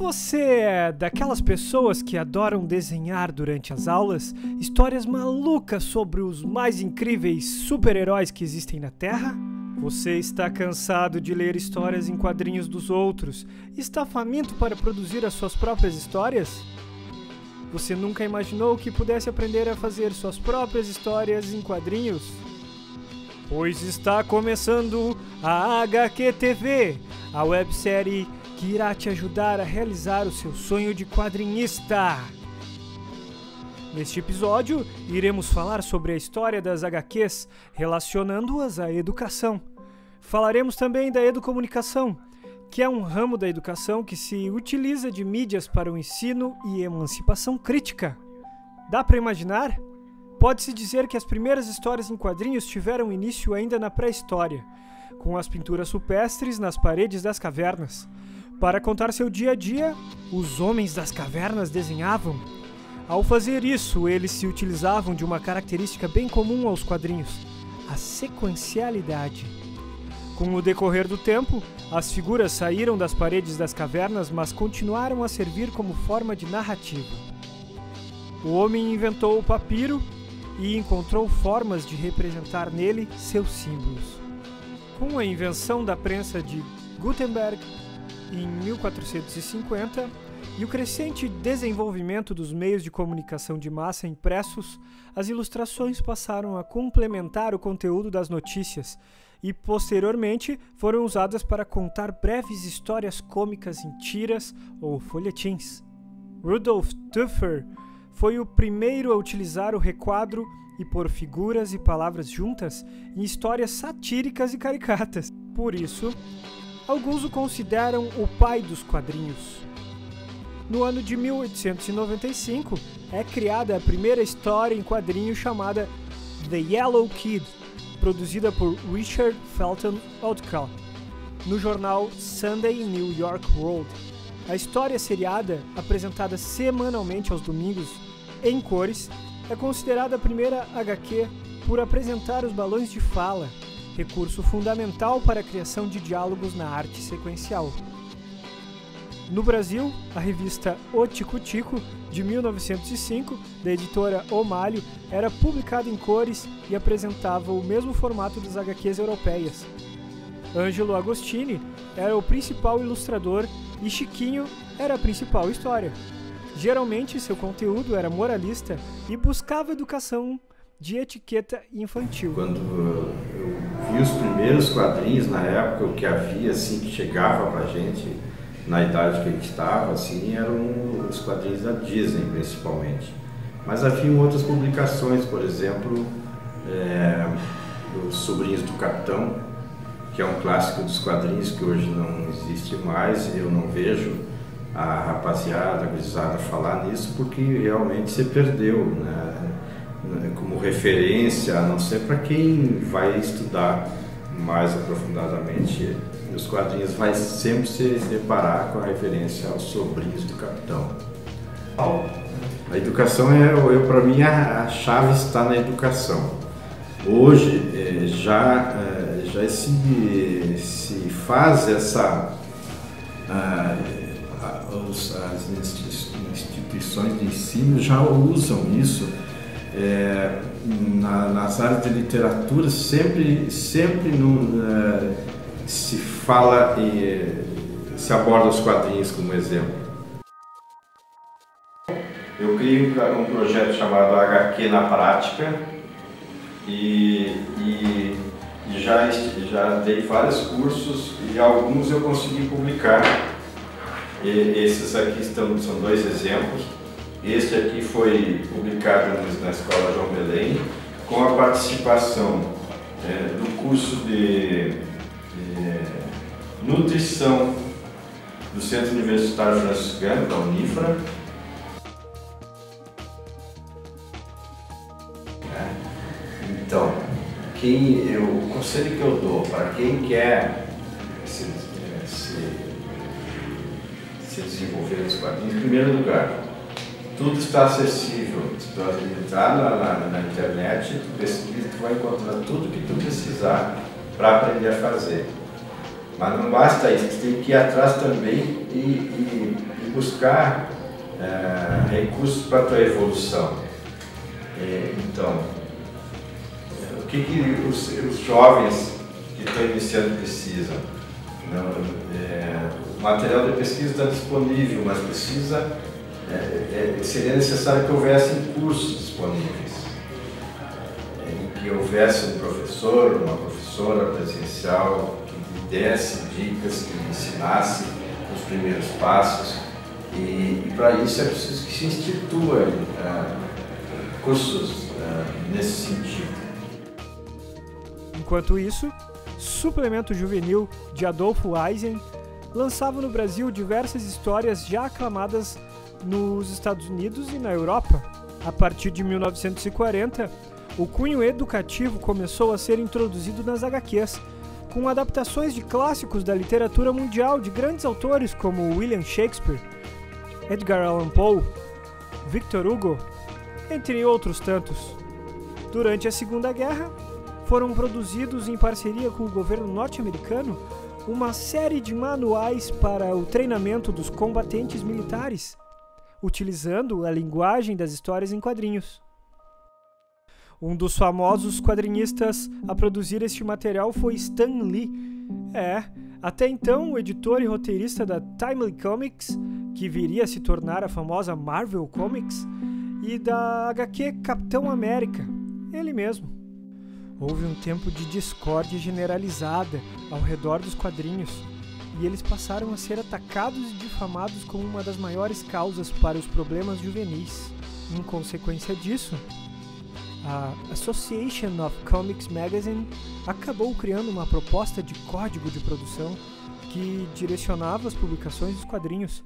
Você é daquelas pessoas que adoram desenhar durante as aulas histórias malucas sobre os mais incríveis super-heróis que existem na Terra? Você está cansado de ler histórias em quadrinhos dos outros e está faminto para produzir as suas próprias histórias? Você nunca imaginou que pudesse aprender a fazer suas próprias histórias em quadrinhos? Pois está começando a HQ TV, a websérie que irá te ajudar a realizar o seu sonho de quadrinista. Neste episódio, iremos falar sobre a história das HQs, relacionando-as à educação. Falaremos também da educomunicação, que é um ramo da educação que se utiliza de mídias para o ensino e emancipação crítica. Dá para imaginar? Pode-se dizer que as primeiras histórias em quadrinhos tiveram início ainda na pré-história, com as pinturas rupestres nas paredes das cavernas. Para contar seu dia a dia, os homens das cavernas desenhavam. Ao fazer isso, eles se utilizavam de uma característica bem comum aos quadrinhos, a sequencialidade. Com o decorrer do tempo, as figuras saíram das paredes das cavernas, mas continuaram a servir como forma de narrativa. O homem inventou o papiro e encontrou formas de representar nele seus símbolos. Com a invenção da prensa de Gutenberg, em 1450, e o crescente desenvolvimento dos meios de comunicação de massa impressos, as ilustrações passaram a complementar o conteúdo das notícias e, posteriormente, foram usadas para contar breves histórias cômicas em tiras ou folhetins. Rudolf Tuffer foi o primeiro a utilizar o requadro e pôr figuras e palavras juntas em histórias satíricas e caricatas. Por isso, alguns o consideram o pai dos quadrinhos. No ano de 1895, é criada a primeira história em quadrinho chamada The Yellow Kid, produzida por Richard Felton Olcott, no jornal Sunday New York World. A história seriada, apresentada semanalmente aos domingos, em cores, é considerada a primeira HQ por apresentar os balões de fala, recurso fundamental para a criação de diálogos na arte sequencial. No Brasil, a revista O Tico-Tico, de 1905, da editora O Malho, era publicada em cores e apresentava o mesmo formato das HQs europeias. Ângelo Agostini era o principal ilustrador e Chiquinho era a principal história. Geralmente, seu conteúdo era moralista e buscava educação de etiqueta infantil. Quando eu vi os primeiros quadrinhos na época, o que havia, assim, que chegava pra gente, na idade que a gente estava, assim, eram os quadrinhos da Disney, principalmente. Mas haviam outras publicações, por exemplo, Os Sobrinhos do Capitão, que é um clássico dos quadrinhos que hoje não existe mais, eu não vejo a rapaziada, a gurizada falar nisso, porque realmente se perdeu, né? Como referência, a não ser para quem vai estudar mais aprofundadamente os quadrinhos, vai sempre se deparar com a referência aos Sobrinhos do Capitão. A educação para mim, a chave está na educação. Hoje já se faz essa as instituições de ensino já usam isso. Nas áreas de literatura sempre se fala e se aborda os quadrinhos como exemplo. Eu criei um projeto chamado HQ na Prática e já dei vários cursos e alguns eu consegui publicar. Esses aqui são dois exemplos. Este aqui foi publicado na Escola João Belém, com a participação do curso de nutrição do Centro Universitário Franciscano, da Unifra. Então, o conselho que eu dou para quem quer se desenvolver nos quadrinhos, em primeiro lugar, tudo está acessível. Se tu entrar na internet, tu vai encontrar tudo que tu precisar para aprender a fazer. Mas não basta isso, tu tem que ir atrás também e buscar recursos para a tua evolução. Então, o que os jovens que estão iniciando precisam? O material de pesquisa está disponível, mas seria necessário que houvesse cursos disponíveis, em que houvesse um professor, uma professora presencial que desse dicas, que ensinasse os primeiros passos, e para isso é preciso que se institua cursos nesse sentido. Enquanto isso, Suplemento Juvenil, de Adolfo Eisen, lançava no Brasil diversas histórias já aclamadas nos Estados Unidos e na Europa. A partir de 1940, o cunho educativo começou a ser introduzido nas HQs, com adaptações de clássicos da literatura mundial de grandes autores como William Shakespeare, Edgar Allan Poe, Victor Hugo, entre outros tantos. Durante a Segunda Guerra, foram produzidos em parceria com o governo norte-americano uma série de manuais para o treinamento dos combatentes militares, utilizando a linguagem das histórias em quadrinhos. Um dos famosos quadrinistas a produzir este material foi Stan Lee. Até então o editor e roteirista da Timely Comics, que viria a se tornar a famosa Marvel Comics, e da HQ Capitão América, ele mesmo. Houve um tempo de discórdia generalizada ao redor dos quadrinhos, e eles passaram a ser atacados e difamados como uma das maiores causas para os problemas juvenis. Em consequência disso, a Association of Comics Magazine acabou criando uma proposta de código de produção que direcionava as publicações dos quadrinhos,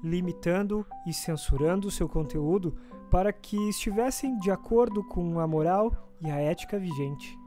limitando e censurando seu conteúdo para que estivessem de acordo com a moral e a ética vigente.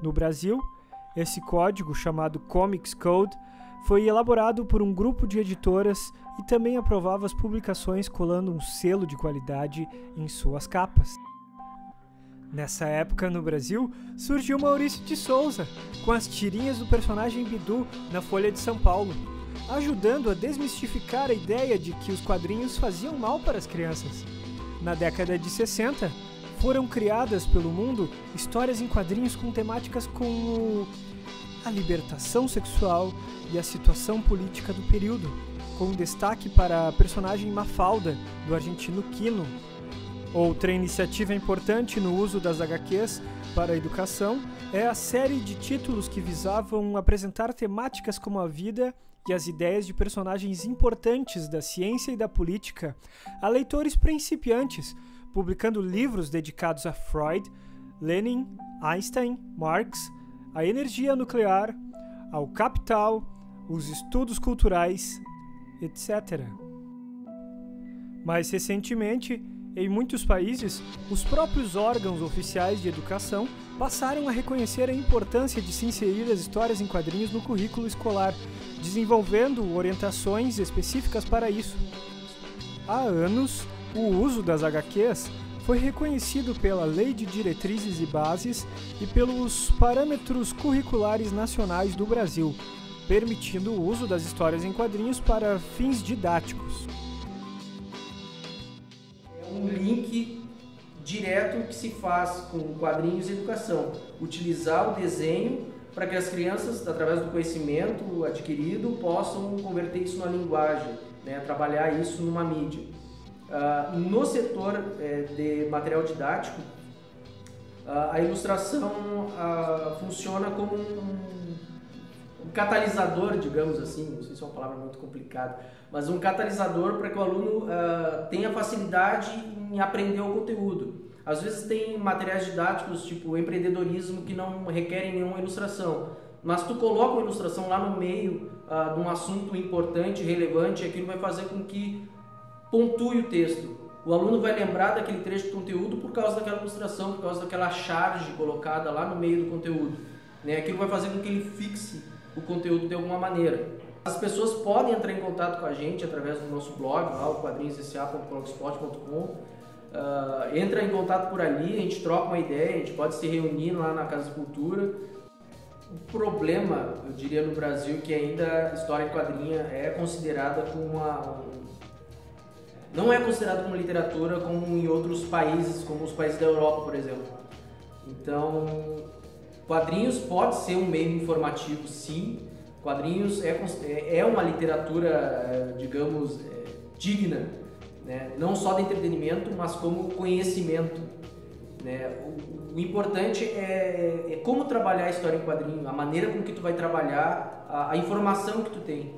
No Brasil, esse código, chamado Comics Code, foi elaborado por um grupo de editoras e também aprovava as publicações colando um selo de qualidade em suas capas. Nessa época, no Brasil, surgiu Maurício de Souza, com as tirinhas do personagem Bidu na Folha de São Paulo, ajudando a desmistificar a ideia de que os quadrinhos faziam mal para as crianças. Na década de 60, foram criadas pelo mundo histórias em quadrinhos com temáticas como a libertação sexual e a situação política do período, com destaque para a personagem Mafalda, do argentino Quino. Outra iniciativa importante no uso das HQs para a educação é a série de títulos que visavam apresentar temáticas como a vida e as ideias de personagens importantes da ciência e da política a leitores principiantes, publicando livros dedicados a Freud, Lenin, Einstein, Marx, a energia nuclear, ao capital, os estudos culturais, etc. Mais recentemente, em muitos países, os próprios órgãos oficiais de educação passaram a reconhecer a importância de se inserir as histórias em quadrinhos no currículo escolar, desenvolvendo orientações específicas para isso. Há anos, o uso das HQs foi reconhecido pela Lei de Diretrizes e Bases e pelos Parâmetros Curriculares Nacionais do Brasil, permitindo o uso das histórias em quadrinhos para fins didáticos. É um link direto que se faz com quadrinhos e educação. Utilizar o desenho para que as crianças, através do conhecimento adquirido, possam converter isso na linguagem, né? Trabalhar isso numa mídia. No setor de material didático, a ilustração funciona como um catalisador, digamos assim, não sei se é uma palavra muito complicada, mas um catalisador para que o aluno tenha facilidade em aprender o conteúdo. Às vezes tem materiais didáticos tipo empreendedorismo que não requerem nenhuma ilustração, mas tu coloca uma ilustração lá no meio de um assunto importante, relevante, e aquilo vai fazer com que pontue o texto. O aluno vai lembrar daquele trecho de conteúdo por causa daquela ilustração, por causa daquela charge colocada lá no meio do conteúdo, né? Aquilo vai fazer com que ele fixe o conteúdo de alguma maneira. As pessoas podem entrar em contato com a gente através do nosso blog, lá, o quadrinhossa.blogspot.com. Entra em contato por ali, a gente troca uma ideia, a gente pode se reunir lá na Casa de Cultura. O problema, eu diria, no Brasil, que ainda a história em quadrinho é considerada como não é considerada como literatura como em outros países, como os países da Europa, por exemplo. Então, quadrinhos pode ser um meio informativo, sim. Quadrinhos é uma literatura, digamos, digna, né? Não só de entretenimento, mas como conhecimento, né? O importante é como trabalhar a história em quadrinho, a maneira com que tu vai trabalhar a informação que tu tem,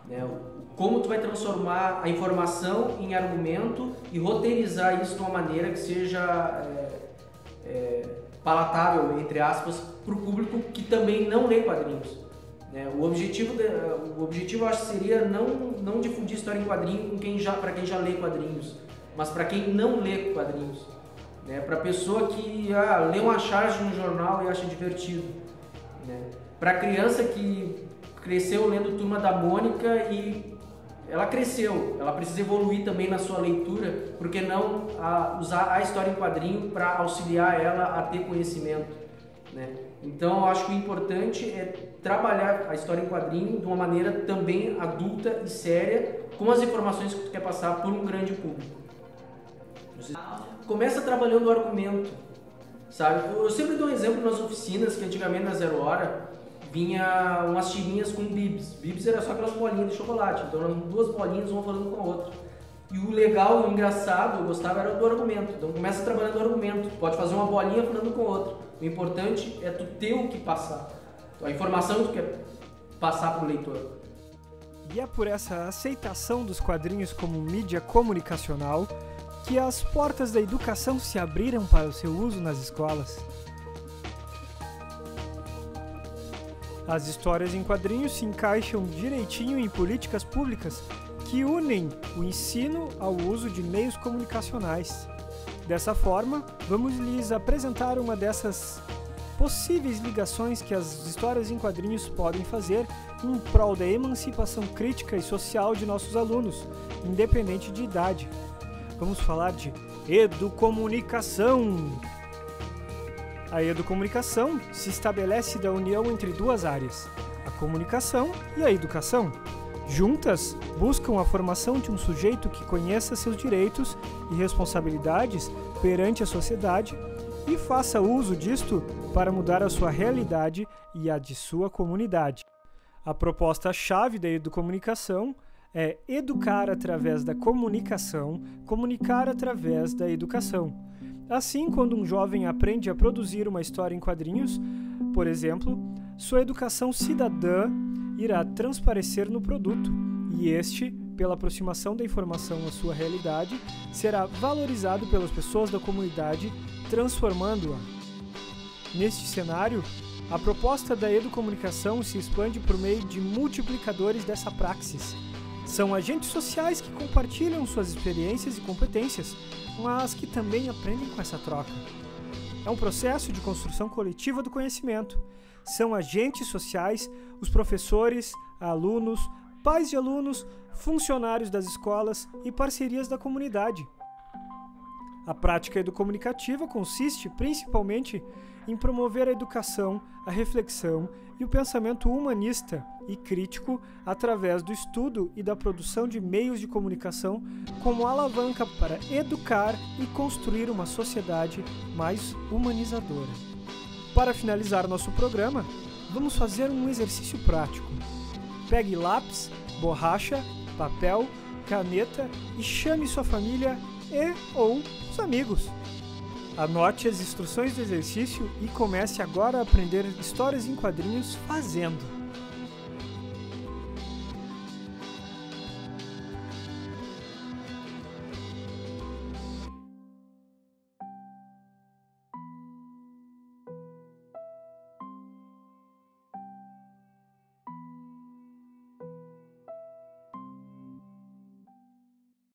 né? Como tu vai transformar a informação em argumento e roteirizar isso de uma maneira que seja palatável, entre aspas, para o público que também não lê quadrinhos, né? O objetivo eu acho que seria não difundir história em quadrinho para quem já lê quadrinhos, mas para quem não lê quadrinhos, né? Para a pessoa que lê uma charge no jornal e acha divertido, né? Para a criança que cresceu lendo Turma da Mônica e ela cresceu, ela precisa evoluir também na sua leitura, por que não usar a história em quadrinho para auxiliar ela a ter conhecimento, né? Então eu acho que o importante é trabalhar a história em quadrinho de uma maneira também adulta e séria, com as informações que tu quer passar por um grande público. Começa trabalhando o argumento, sabe? Eu sempre dou um exemplo nas oficinas, que antigamente na 0 Hora vinha umas tirinhas com bibs. Bibs era só aquelas bolinhas de chocolate, então eram 2 bolinhas, uma falando com a outra. E o legal, o engraçado, eu gostava era do argumento. Então começa trabalhando o argumento, pode fazer uma bolinha falando com a outra. O importante é tu ter o que passar, a informação que tu quer passar para o leitor. E é por essa aceitação dos quadrinhos como mídia comunicacional que as portas da educação se abriram para o seu uso nas escolas. As histórias em quadrinhos se encaixam direitinho em políticas públicas que unem o ensino ao uso de meios comunicacionais. Dessa forma, vamos lhes apresentar uma dessas possíveis ligações que as histórias em quadrinhos podem fazer em prol da emancipação crítica e social de nossos alunos, independente de idade. Vamos falar de educomunicação. A educomunicação se estabelece da união entre 2 áreas, a comunicação e a educação. Juntas, buscam a formação de um sujeito que conheça seus direitos e responsabilidades perante a sociedade e faça uso disto para mudar a sua realidade e a de sua comunidade. A proposta-chave da educomunicação é educar através da comunicação, comunicar através da educação. Assim, quando um jovem aprende a produzir uma história em quadrinhos, por exemplo, sua educação cidadã irá transparecer no produto, e este, pela aproximação da informação à sua realidade, será valorizado pelas pessoas da comunidade, transformando-a. Neste cenário, a proposta da educomunicação se expande por meio de multiplicadores dessa praxis. São agentes sociais que compartilham suas experiências e competências, mas que também aprendem com essa troca. É um processo de construção coletiva do conhecimento. São agentes sociais, os professores, alunos, pais de alunos, funcionários das escolas e parcerias da comunidade. A prática educomunicativa consiste principalmente em promover a educação, a reflexão e o pensamento humanista e crítico através do estudo e da produção de meios de comunicação como alavanca para educar e construir uma sociedade mais humanizadora. Para finalizar nosso programa, vamos fazer um exercício prático. Pegue lápis, borracha, papel, caneta e chame sua família ou os amigos. Anote as instruções do exercício e comece agora a aprender histórias em quadrinhos fazendo.